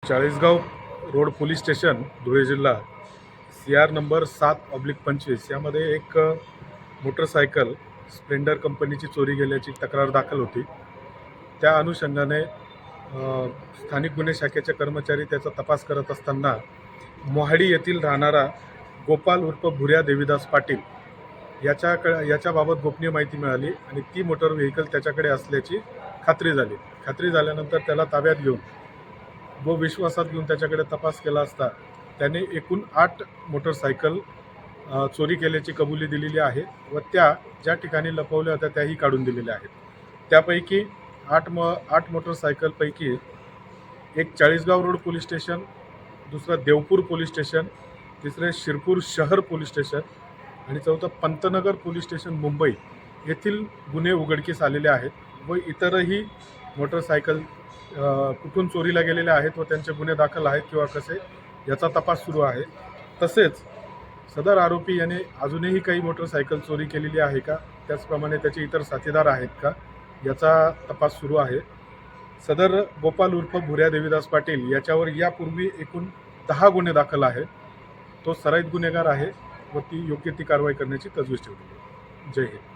Chalisgaon road police station Dhule जिल्हा CR number 7/25 यामध्ये एक मोटरसायकल स्प्लेंडर कंपनीची चोरी गेल्याची तक्रार दाखल होती। त्या अनुषंगाने स्थानिक गुन्हे शाखेचे कर्मचारी त्याचा तपास करत असताना मोहाडी येथील राहणारा गोपाल उर्फ भुऱ्या देवीदास पाटील याच्याबाबत गोपनीय माहिती मिळाली आणि ती मोटर व्हेकल त्याच्याकडे असल्याची खात्री झाली। खात्री झाल्यानंतर त्याला ताब्यात घेऊन व विश्वासात घेऊन त्याच्याकडे तपास केला असता त्याने एकूण 8 मोटरसायकल चोरी केल्याची कबुली दिलेली आहे व त्या ज्या ठिकाणी लपवल्या होत्या त्याही काढून दिलेल्या आहेत। त्यापैकी 8 मोटरसायकलपैकी एक चाळीसगाव रोड पोलीस स्टेशन, दुसरं देवपूर पोलीस स्टेशन, तिसरे शिरपूर शहर पोलीस स्टेशन आणि चौथं पंतनगर पोलीस स्टेशन मुंबई येथील गुन्हे उघडकीस आलेले आहेत व इतरही मोटरसायकल कुठून चोरीला गेलेले आहेत व त्यांचे गुन्हे दाखल आहेत किंवा कसे याचा तपास सुरू आहे। तसेच सदर आरोपी याने अजूनही काही मोटरसायकल चोरी केलेली आहे का, त्याचप्रमाणे त्याचे इतर साथीदार आहेत का याचा तपास सुरू आहे। सदर गोपाल उर्फ भुऱ्या देवीदास पाटील याच्यावर यापूर्वी एकूण 10 गुन्हे दाखल आहेत। तो सराईत गुन्हेगार आहे व ती योग्य ती कारवाई करण्याची तजवीज ठेवली। जय हिंद।